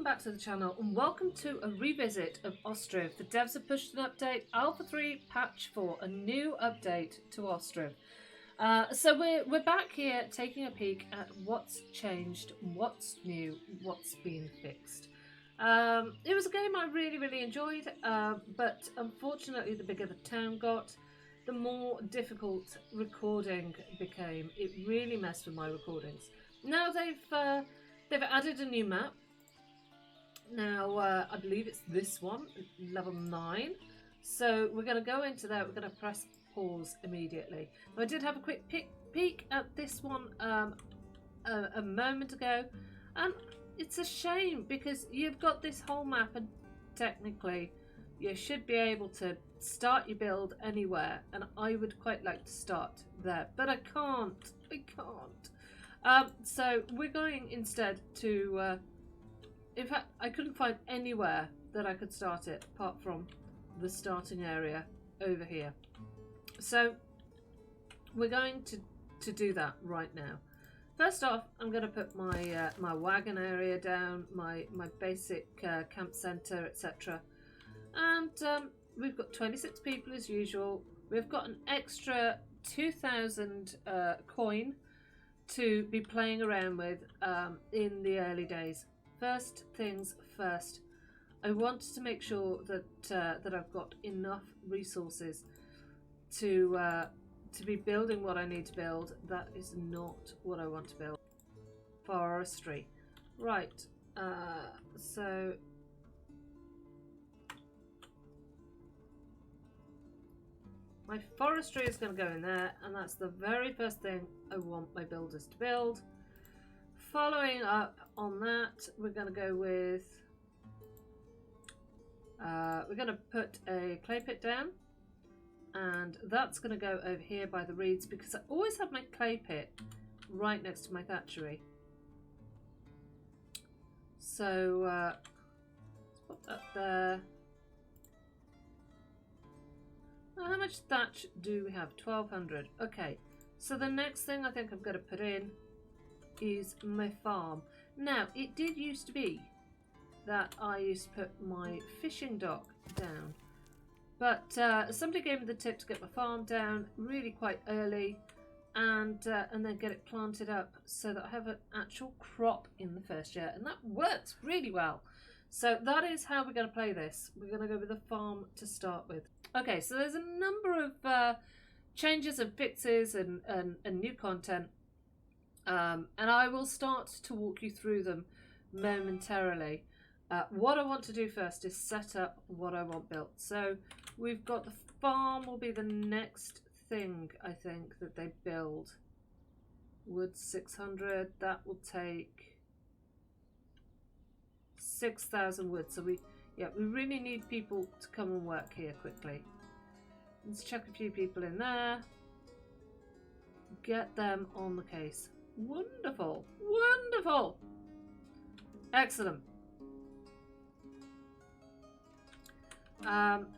welcome back to the channel and welcome to a revisit of Ostriv. The devs have pushed an update, Alpha 3 patch 4, a new update to Ostriv. So we're back here taking a peek at what's changed, what's new, what's been fixed. It was a game I really enjoyed, but unfortunately the bigger the town got, the more difficult recording became. It really messed with my recordings. Now they've added a new map. Now, I believe it's this one, level 9. So we're going to go into that. We're going to press pause immediately. Now, I did have a quick peek at this one a moment ago. And it's a shame because you've got this whole map and technically you should be able to start your build anywhere. And I would quite like to start there. But I can't. So we're going instead to... in fact, I couldn't find anywhere that I could start it apart from the starting area over here. So we're going to do that right now. First off, I'm going to put my my wagon area down, my basic camp centre, etc. And we've got 26 people as usual. We've got an extra 2,000 coin to be playing around with in the early days. First things first, I want to make sure that that I've got enough resources to be building what I need to build. That is not what I want to build. Forestry, right? So my forestry is going to go in there, and that's the very first thing I want my builders to build. Following up on that, we're going to go with, we're going to put a clay pit down, and that's going to go over here by the reeds because I always have my clay pit right next to my thatchery. So let's put that there. How much thatch do we have? 1,200. Okay, so the next thing I think I'm going to put in is my farm. Now, it did used to be that I used to put my fishing dock down, but somebody gave me the tip to get my farm down really quite early and then get it planted up so that I have an actual crop in the first year, and that works really well. So that is how we're going to play this. We're going to go with the farm to start with. Okay, so there's a number of changes and fixes and new content. And I will start to walk you through them momentarily. What I want to do first is set up what I want built. So we've got the farm will be the next thing I think that they build. Wood 600, that will take 6,000 wood. So we really need people to come and work here quickly. Let's chuck a few people in there. Get them on the case. Wonderful, wonderful, excellent.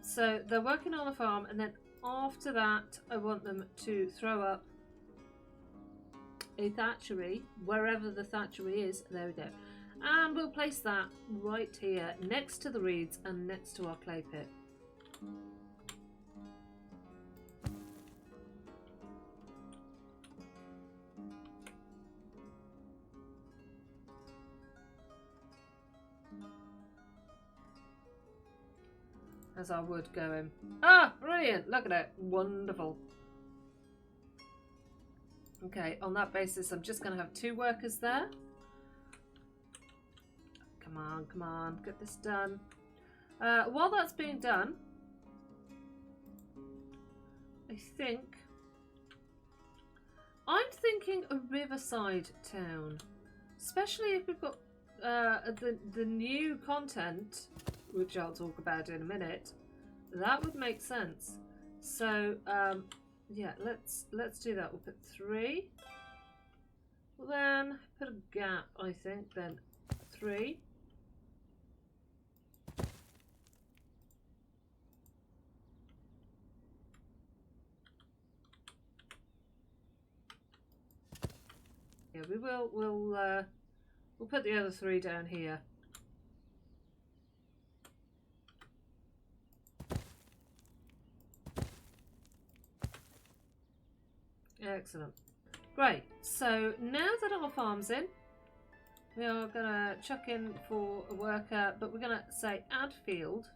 So they're working on the farm, and then after that I want them to throw up a thatchery wherever the thatchery is. There we go, and we'll place that right here next to the reeds and next to our clay pit. How's our wood going? Ah, brilliant! Look at it. Wonderful. Okay, on that basis, I'm just going to have 2 workers there. Come on, get this done. While that's being done, I'm thinking a riverside town, especially if we've got the new content, which I'll talk about in a minute. That would make sense. So yeah, let's do that. We'll put 3. We'll then put a gap, I think, then 3. Yeah, we'll put the other 3 down here. Excellent. Great. So now that our farm's in, we are going to chuck in for a worker, but we're going to say add field.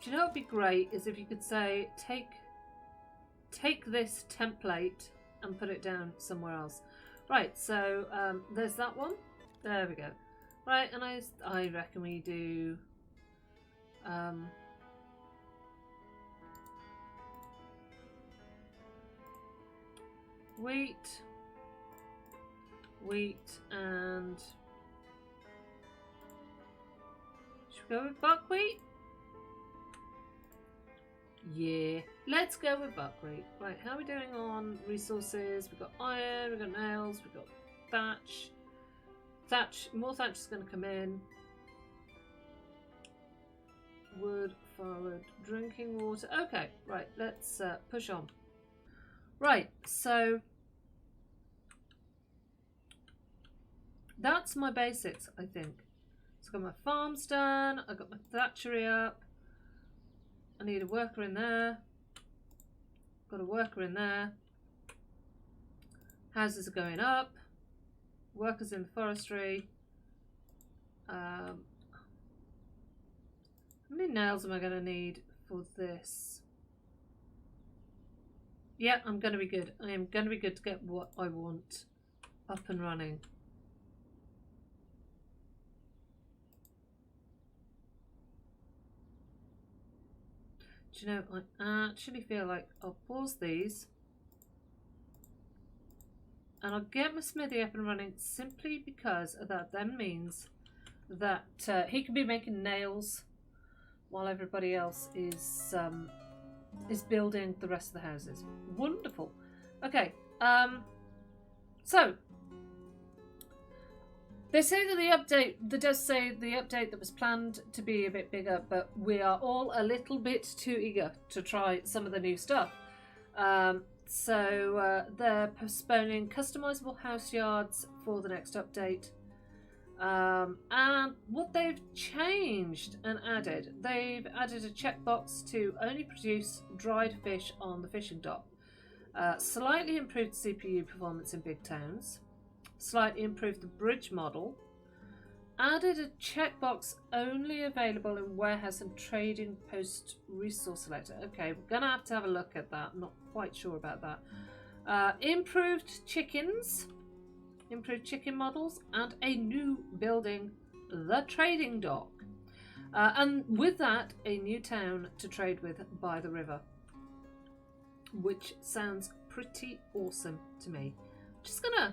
Do you know what would be great is if you could say take this template and put it down somewhere else. Right, so there's that one. There we go. Right, and I reckon we do wheat, and should we go with buckwheat? Yeah, let's go with buckwheat. Right, how are we doing on resources? We've got iron, we've got nails, we've got thatch. More thatch is going to come in. Wood, firewood, drinking water. Okay, right, let's push on. Right, so that's my basics, I think. So I've got my farms done, I've got my thatchery up. I need a worker in there. Got a worker in there. Houses are going up. Workers in forestry. How many nails am I going to need for this? Yeah, I'm going to be good. I am going to be good to get what I want up and running. Do you know, I actually feel like I'll pause these and I'll get my smithy up and running simply because that then means that he can be making nails while everybody else is building the rest of the houses. Wonderful. Okay, so they say that they does say the update that was planned to be a bit bigger, but we are all a little bit too eager to try some of the new stuff. So they're postponing customizable house yards for the next update. And what they've changed and added, they've added a checkbox to only produce dried fish on the fishing dock. Slightly improved CPU performance in big towns. Slightly improved the bridge model, added a checkbox only available in warehouse and trading post resource selector. Okay, we're gonna have to have a look at that. I'm not quite sure about that. Improved chickens, improved chicken models, and a new building, the trading dock. And with that, a new town to trade with by the river, which sounds pretty awesome to me. Just gonna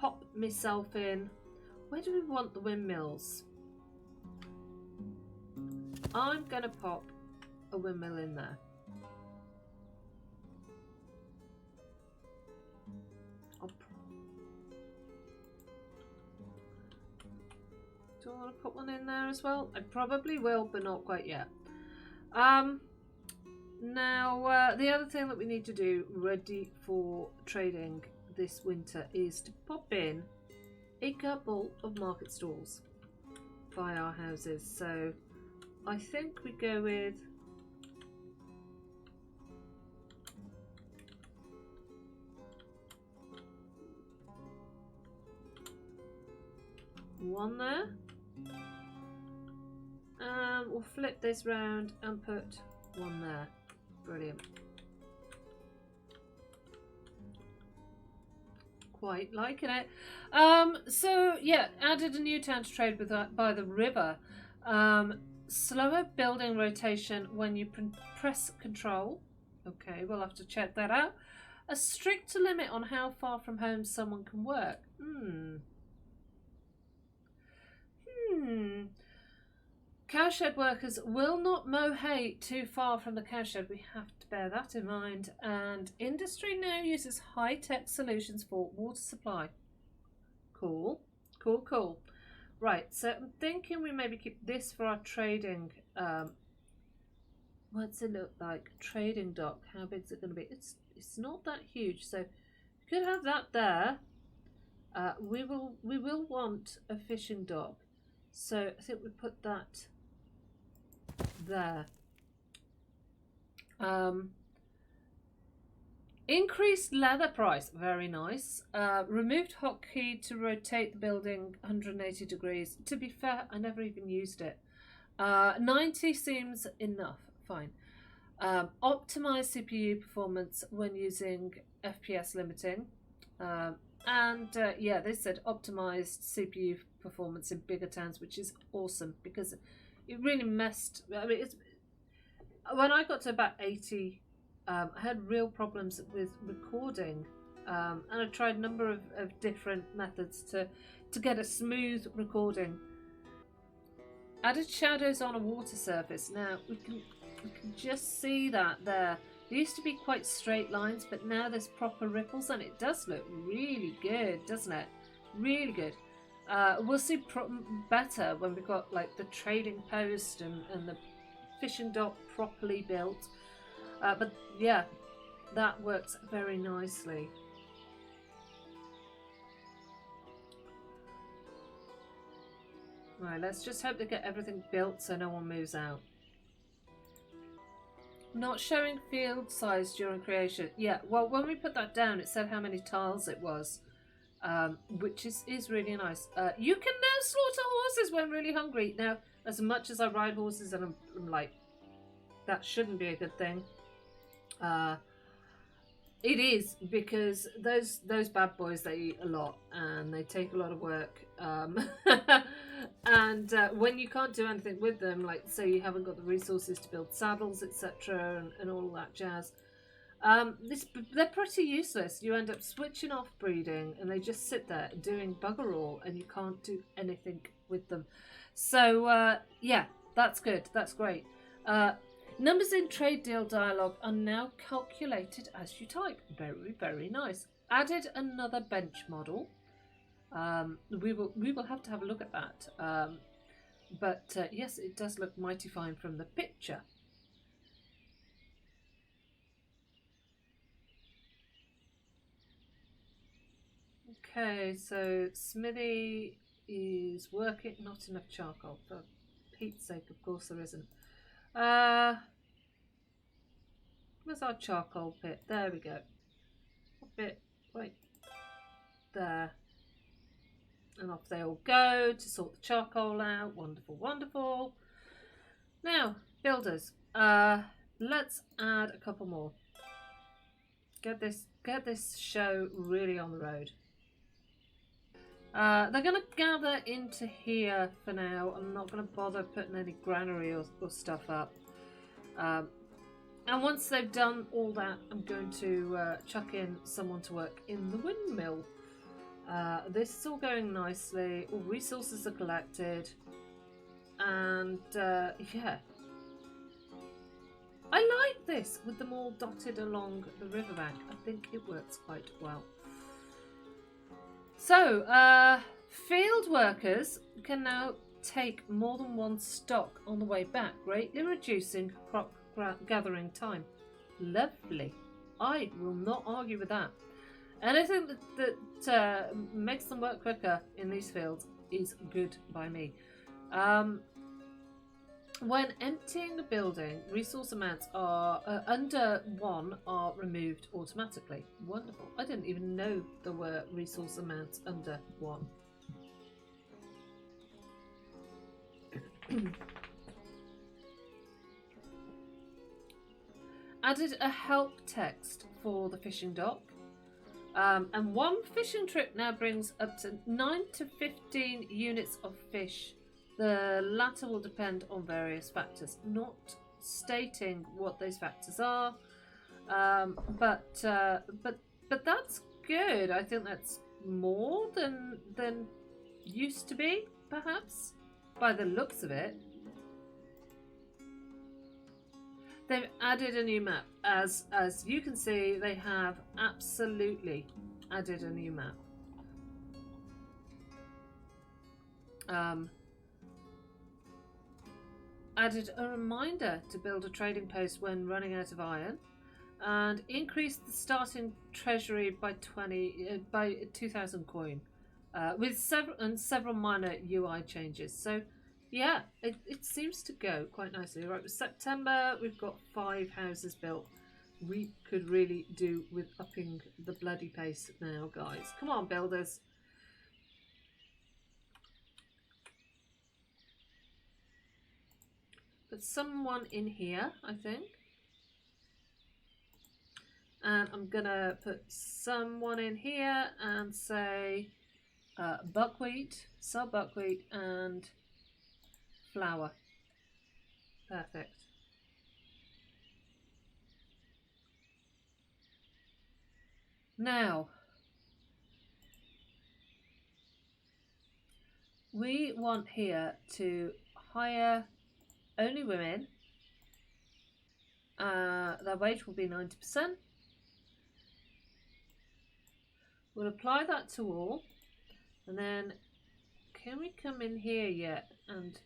pop myself in. Where do we want the windmills? I'm gonna pop a windmill in there. Do I want to put one in there as well? I probably will, but not quite yet. Now, the other thing that we need to do ready for trading this winter is to pop in a couple of market stalls by our houses. So I think we go with one there. We'll flip this round and put one there. Brilliant. Quite liking it. So yeah, added a new town to trade with by the river. Slower building rotation when you press control. Okay, we'll have to check that out. A strict limit on how far from home someone can work. Cowshed workers will not mow hay too far from the cowshed. We have to bear that in mind. And industry now uses high-tech solutions for water supply. Cool. Cool, cool. Right, so I'm thinking we maybe keep this for our trading What's it look like? Trading dock. How big is it going to be? It's not that huge, so you could have that there. We will want a fishing dock, so I think we put that there. Increased leather price, very nice. Removed hotkey to rotate the building 180 degrees. To be fair, I never even used it. 90 seems enough, fine. Optimize CPU performance when using FPS limiting. Yeah, they said optimized CPU performance in bigger towns, which is awesome because it really messed. I mean, when I got to about 80, I had real problems with recording, and I tried a number of different methods to get a smooth recording. Added shadows on a water surface. Now we can just see that there. There used to be quite straight lines, but now there's proper ripples, and it does look really good, doesn't it? Really good. We'll see better when we've got like the trading post and the fishing dock properly built. But yeah, that works very nicely. Right, let's just hope they get everything built so no one moves out. Not showing field size during creation. Yeah, well, when we put that down, it said how many tiles it was, which is really nice. You can now slaughter horses when really hungry. Now, as much as I ride horses and I'm like, that shouldn't be a good thing. It is, because those bad boys, they eat a lot and they take a lot of work. And when you can't do anything with them, like say you haven't got the resources to build saddles, etc., and all that jazz, they're pretty useless. You end up switching off breeding and they just sit there doing bugger all and you can't do anything with them. So yeah, that's good. That's great. Numbers in trade deal dialogue are now calculated as you type. Very, very nice. Added another bench model. We will have to have a look at that. But yes, it does look mighty fine from the picture. Okay, so Smithy is working. Not enough charcoal. For Pete's sake, of course there isn't. Where's our charcoal pit? There we go. What bit? Wait. There. And off they all go to sort the charcoal out. Wonderful, wonderful. Now, builders. Let's add a couple more. Get this show really on the road. They're going to gather into here for now. I'm not going to bother putting any granary or stuff up. And once they've done all that, I'm going to chuck in someone to work in the windmill. This is all going nicely. All resources are collected. And yeah. I like this with them all dotted along the riverbank. I think it works quite well. So, field workers can now take more than one stock on the way back, greatly reducing crop gathering time. Lovely. I will not argue with that. Anything that makes them work quicker in these fields is good by me. When emptying a building, resource amounts are under 1 are removed automatically. Wonderful. I didn't even know there were resource amounts under 1. Added a help text for the fishing dock. And one fishing trip now brings up to 9 to 15 units of fish. The latter will depend on various factors, not stating what those factors are. But that's good. I think that's more than used to be, perhaps, by the looks of it. They've added a new map. As you can see, they have absolutely added a new map. added a reminder to build a trading post when running out of iron, and increased the starting treasury by 2,000 coin, with several minor UI changes. So, yeah, it seems to go quite nicely. Right, with September, we've got 5 houses built. We could really do with upping the bloody pace now, guys. Come on, builders. Put someone in here, I think. And I'm gonna put someone in here and say buckwheat, sell buckwheat and flour. Perfect. Now, we want here to hire only women. Their wage will be 90%. We'll apply that to all, and then can we come in here yet? And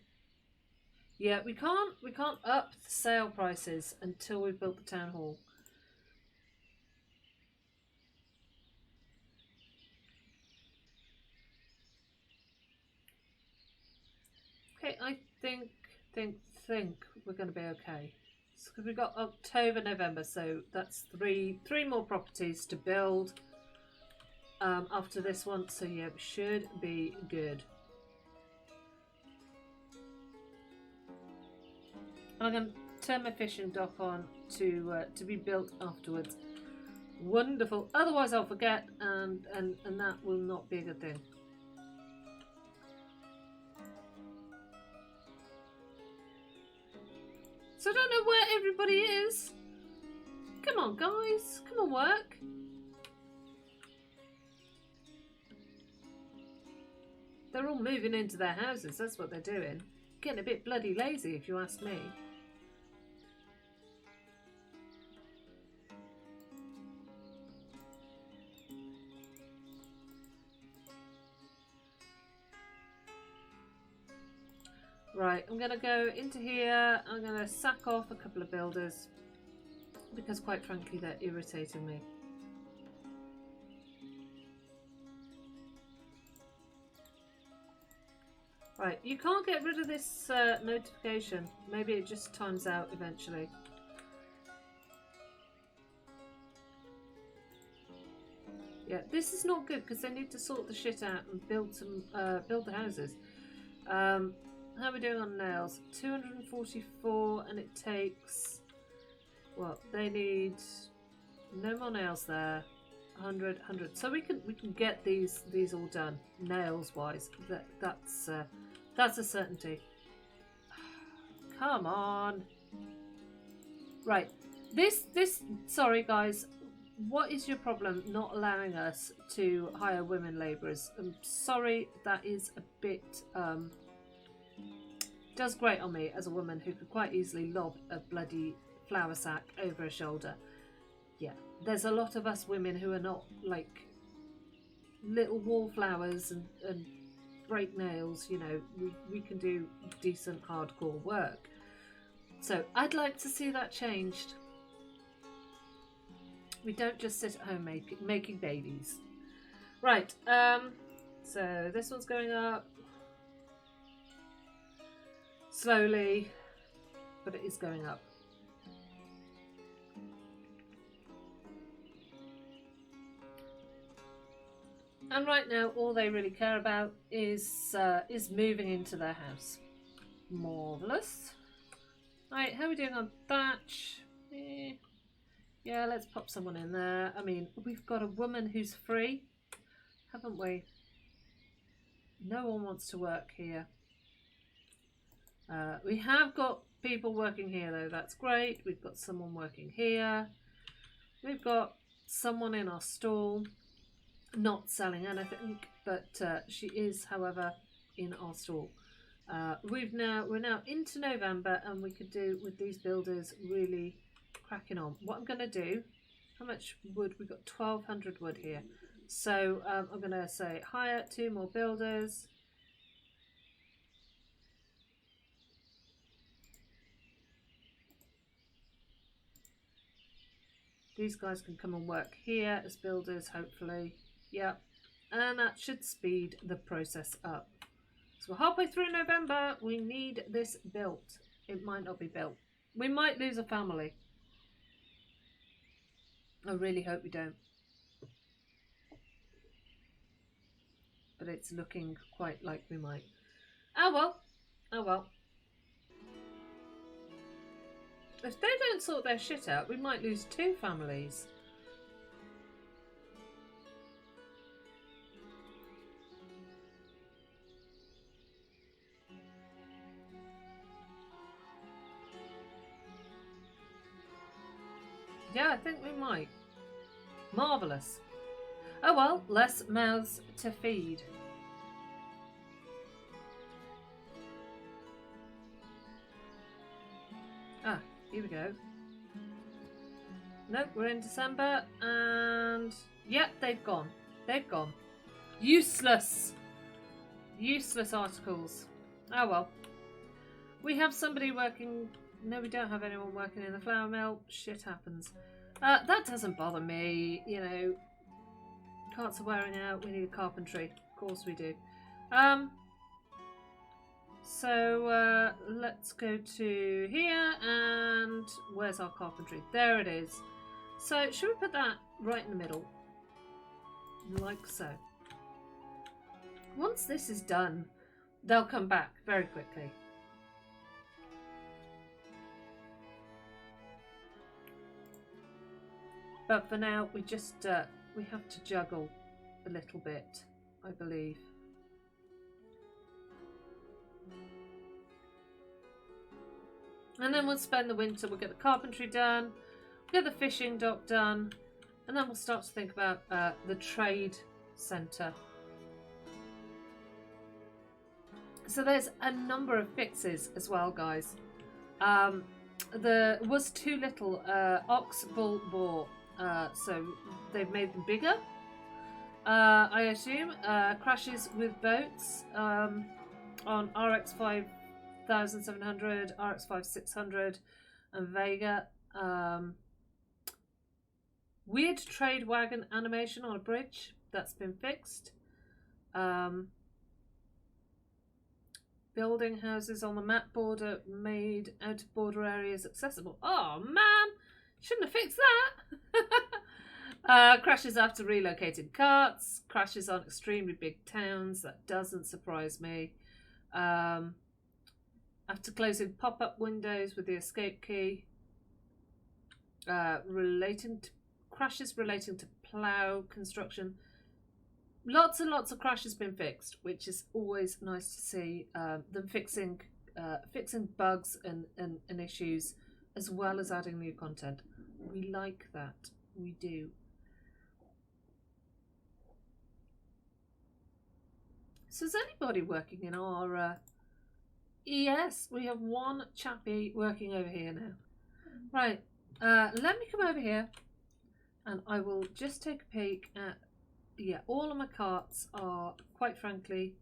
yeah, we can't up the sale prices until we've built the town hall. Okay, I think we're going to be okay. Because we've got October, November, so that's three more properties to build after this one. So yeah, we should be good. I'm going to turn my fishing dock on to be built afterwards. Wonderful. Otherwise, I'll forget, and that will not be a good thing. So I don't know where everybody is. Come on, guys. Come on, work. They're all moving into their houses. That's what they're doing. Getting a bit bloody lazy, if you ask me. Right, I'm going to go into here. I'm going to sack off a couple of builders because, quite frankly, they're irritating me. Right, you can't get rid of this notification. Maybe it just times out eventually. Yeah, this is not good because they need to sort the shit out and build the houses. How are we doing on nails? 244, and it takes, well, they need no more nails there. 100. So we can get these all done nails wise. That's a certainty. Come on. Right. This sorry guys. What is your problem not allowing us to hire women labourers? I'm sorry, that is a bit does grate on me as a woman who could quite easily lob a bloody flour sack over her shoulder. Yeah, there's a lot of us women who are not like little wallflowers and break nails, you know, we can do decent hardcore work. So I'd like to see that changed. We don't just sit at home making babies. Right, so this one's going up. Slowly, but it is going up. And right now, all they really care about is moving into their house. Marvellous. Right, how are we doing on thatch? Yeah, let's pop someone in there. I mean, we've got a woman who's free, haven't we? No one wants to work here. We have got people working here though, that's great. We've got someone working here. We've got someone in our stall, not selling anything, but she is, however, in our stall. We're now into November, and we could do with these builders really cracking on. What I'm going to do, how much wood? We've got 1,200 wood here. So I'm going to say hire 2 more builders. These guys can come and work here as builders, hopefully. Yep. And that should speed the process up. So we're halfway through November. We need this built. It might not be built. We might lose a family. I really hope we don't. But it's looking quite like we might. Oh well. Oh well. If they don't sort their shit out, we might lose 2 families. Yeah, I think we might. Marvellous. Oh well, less mouths to feed. Ah, here we go. Nope, we're in December and... Yep, they've gone. They've gone. Useless! Useless articles. Oh well. We have somebody working... No, we don't have anyone working in the flour mill. Shit happens. That doesn't bother me, you know. Carts are wearing out. We need a carpentry. Of course we do. So let's go to here, and where's our carpentry? There it is. So should we put that right in the middle? Like so. Once this is done, they'll come back very quickly. But for now, we just we have to juggle a little bit, I believe. And then we'll spend the winter, we'll get the carpentry done, we'll get the fishing dock done, and then we'll start to think about the trade centre. So there's a number of fixes as well, guys. There was too little ox, bull, boar, so they've made them bigger. I assume crashes with boats on RX 5700, RX 5600, and Vega. Weird trade wagon animation on a bridge, that's been fixed. Building houses on the map border made out of border areas accessible. Oh man, shouldn't have fixed that. Crashes after relocated carts, crashes on extremely big towns, that doesn't surprise me. After closing pop-up windows with the escape key. Crashes relating to plough construction. Lots and lots of crashes been fixed, which is always nice to see. Them fixing bugs and issues, as well as adding new content. We like that. We do. So is anybody working in our... Yes, we have one chappie working over here now. Right, let me come over here and I will just take a peek at... Yeah, all of my carts are, quite frankly,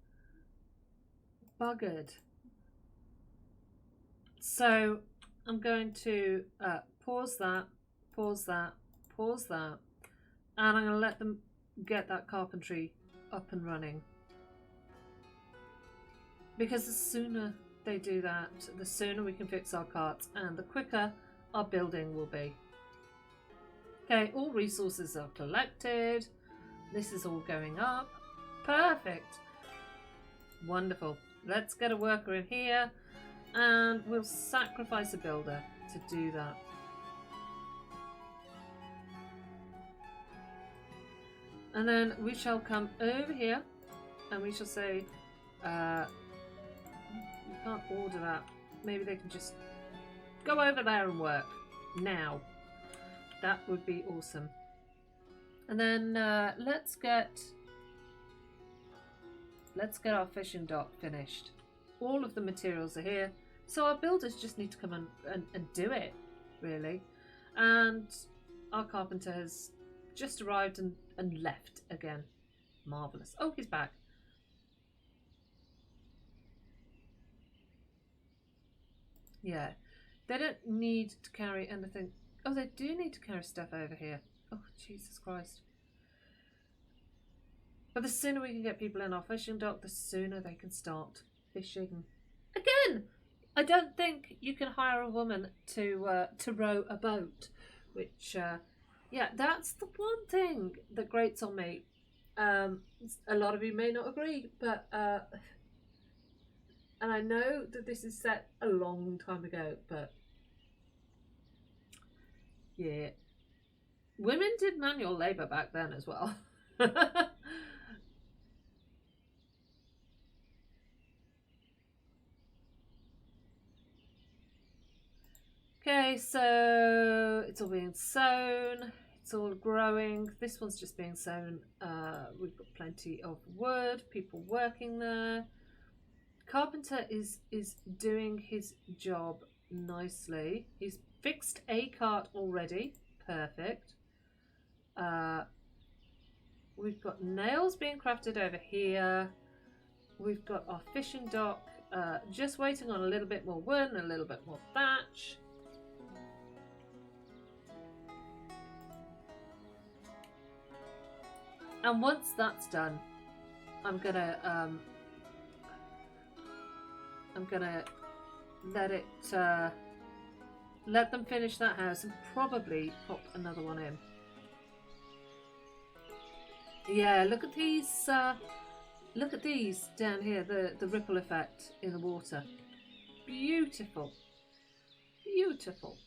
buggered. So I'm going to pause that, pause that, pause that, and I'm going to let them get that carpentry up and running. Because the sooner they do that, the sooner we can fix our carts and the quicker our building will be. Okay, all resources are collected. This is all going up. Perfect. Wonderful. Let's get a worker in here and we'll sacrifice a builder to do that. And then we shall come over here and we shall say, you can't order that. Maybe they can just go over there and work now. That would be awesome. And then let's get our fishing dock finished. All of the materials are here, so our builders just need to come and do it, really. And our carpenter has just arrived and left again. Marvellous. Oh, he's back. Yeah, they don't need to carry anything Oh, they do need to carry stuff over here. Oh, Jesus Christ. But the sooner we can get people in our fishing dock, the sooner they can start fishing. Again, I don't think you can hire a woman to row a boat. Which, yeah, that's the one thing that grates on me. A lot of you may not agree, but and I know that this is set a long time ago, but yeah, women did manual labour back then as well. Okay, so it's all being sown. It's all growing. This one's just being sown. We've got plenty of wood, people working there. Carpenter is doing his job nicely. He's fixed a cart already. Perfect. We've got nails being crafted over here. We've got our fishing dock. Just waiting on a little bit more wood and a little bit more thatch. And once that's done, I'm gonna let them finish that house and probably pop another one in. Yeah, look at these. Look at these down here. The ripple effect in the water. Beautiful, beautiful.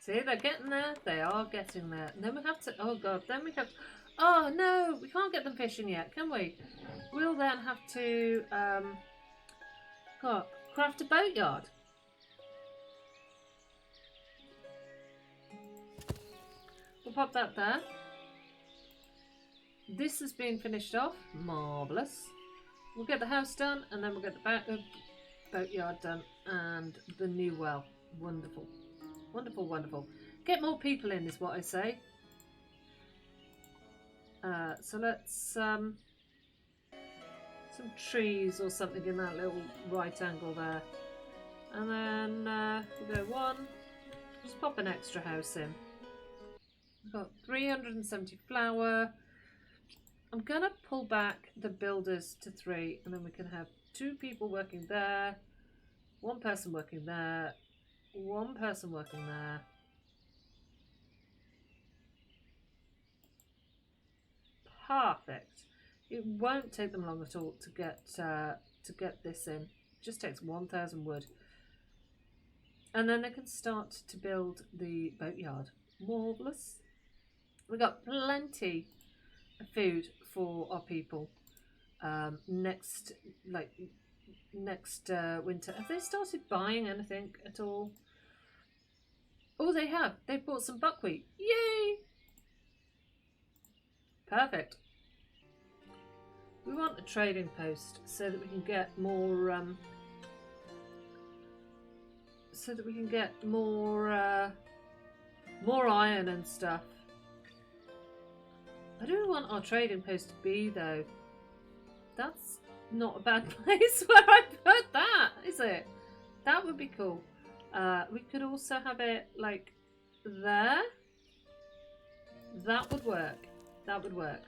See, they're getting there. They are getting there. And then we have to. Oh God. Then we have. Oh no, we can't get them fishing yet, can we? We'll then have to craft a boatyard. We'll pop that there. This has been finished off. Marvellous. We'll get the house done and then we'll get the boatyard done and the new well. Wonderful. Wonderful, wonderful. Get more people in is what I say. So let's some trees or something in that little right angle there. And then we'll go one. Just pop an extra house in. We've got 370 flour. I'm going to pull back the builders to 3 and then we can have 2 people working there, 1 person working there, 1 person working there. Perfect. It won't take them long at all to get this in. It just takes 1,000 wood. And then they can start to build the boatyard. Marvellous. We've got plenty of food for our people next winter. Have they started buying anything at all? Oh, they have. They've bought some buckwheat. Yay! Perfect. We want a trading post so that we can get more more iron and stuff. I don't want our trading post to be though. That's not a bad place where I put that, is it? That would be cool. We could also have it like there. That would work. That would work.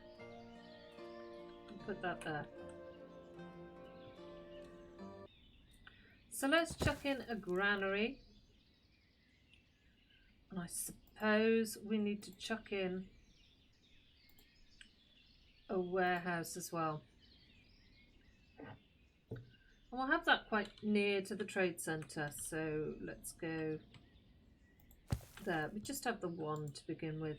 Put that there. So let's chuck in a granary. And I suppose we need to chuck in a warehouse as well. And we'll have that quite near to the trade centre, so let's go there. We just have the one to begin with.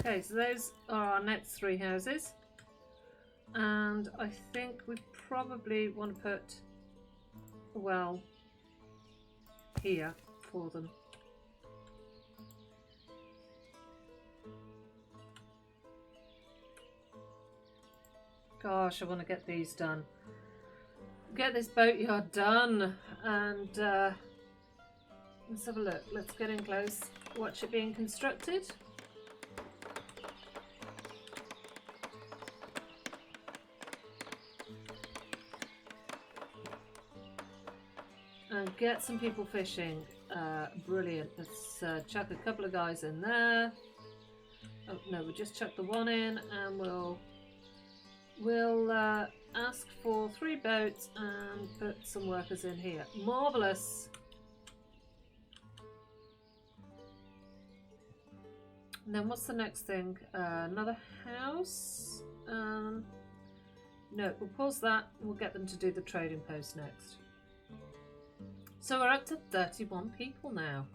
Okay, so those are our next 3 houses. And I think we probably want to put a well here for them. Gosh, I want to get these done. Get this boatyard done and Let's have a look. Let's get in close. Watch it being constructed. And get some people fishing. Brilliant. Let's chuck a couple of guys in there. Oh no, we'll just chuck the one in, and we'll ask for 3 boats and put some workers in here. Marvellous. And then what's the next thing? Another house? No, we'll pause that. We'll get them to do the trading post next. So we're up to 31 people now.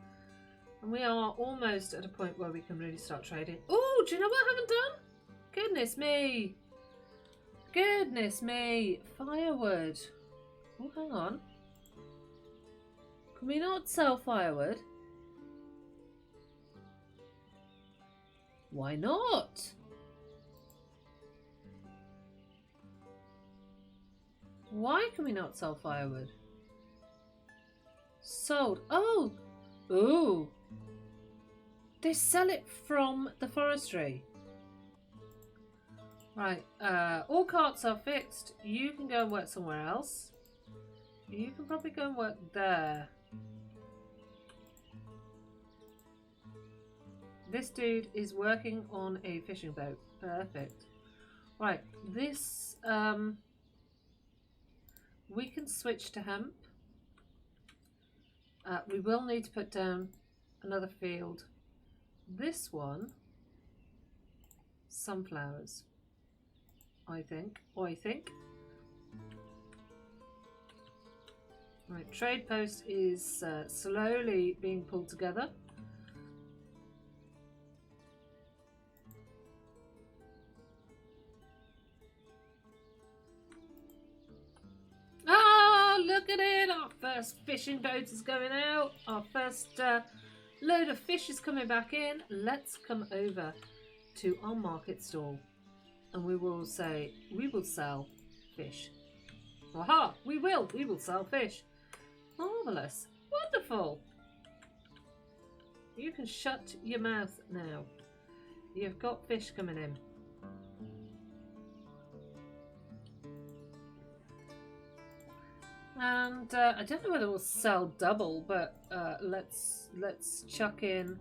And we are almost at a point where we can really start trading. Oh, do you know what I haven't done? Goodness me. Goodness me. Firewood. Oh, hang on. Can we not sell firewood? Why not? Why can we not sell firewood? Sold. Oh! Ooh! They sell it from the forestry. Right. All carts are fixed. You can go and work somewhere else. You can probably go and work there. This dude is working on a fishing boat. Perfect. Right. This... we can switch to hemp. We will need to put down another field. This one, sunflowers, I think. Right, trade post is slowly being pulled together. Look at it, our first fishing boat is going out. Our first load of fish is coming back in. Let's come over to our market stall and we will say, we will sell fish. Aha, we will sell fish. Marvellous, wonderful. You can shut your mouth now. You've got fish coming in. And I don't know whether we'll sell double, but let's chuck in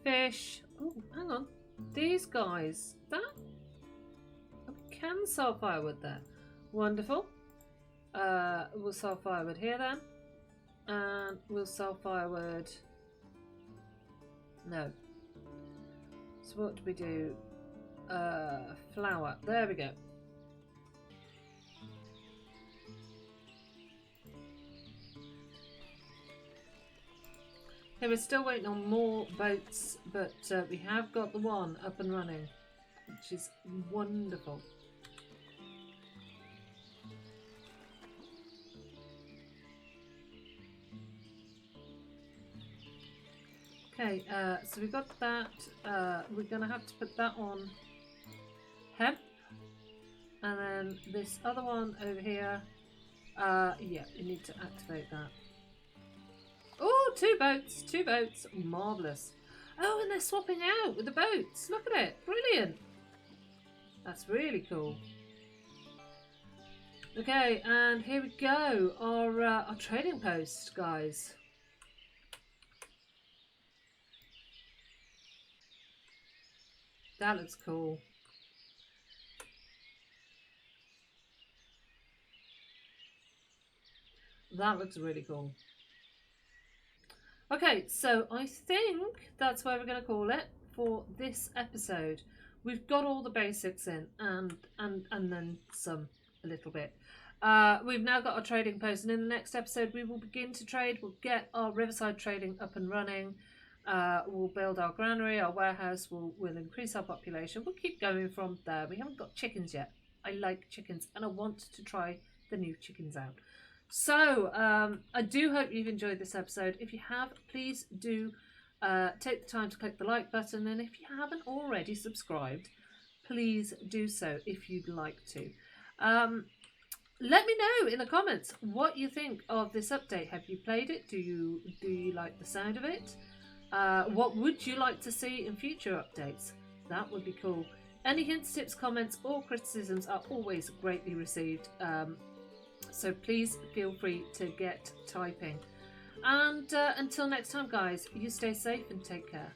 fish. Oh, hang on. These guys, that we can sell firewood there. Wonderful. We'll sell firewood here then, and we'll sell firewood. No. So what do we do? Flour. There we go. Okay, we're still waiting on more boats, but we have got the one up and running, which is wonderful. Okay, so we've got that. We're going to have to put that on hemp. And then this other one over here. Yeah, we need to activate that. Oh, 2 boats, 2 boats. Marvellous. Oh, and they're swapping out with the boats. Look at it. Brilliant. That's really cool. Okay, and here we go. Our trading post, guys. That looks cool. That looks really cool. Okay, so I think that's where we're going to call it for this episode. We've got all the basics in and then some a little bit. We've now got our trading post, and in the next episode we will begin to trade. We'll get our riverside trading up and running. We'll build our granary, our warehouse. We'll increase our population. We'll keep going from there. We haven't got chickens yet. I like chickens and I want to try the new chickens out. So, I do hope you've enjoyed this episode. If you have, please do take the time to click the like button. And if you haven't already subscribed, please do so if you'd like to. let me know in the comments what you think of this update. Have you played it? Do you like the sound of it? What would you like to see in future updates? That would be cool. Any hints, tips, comments, or criticisms are always greatly received. So please feel free to get typing. And until next time, guys, you stay safe and take care.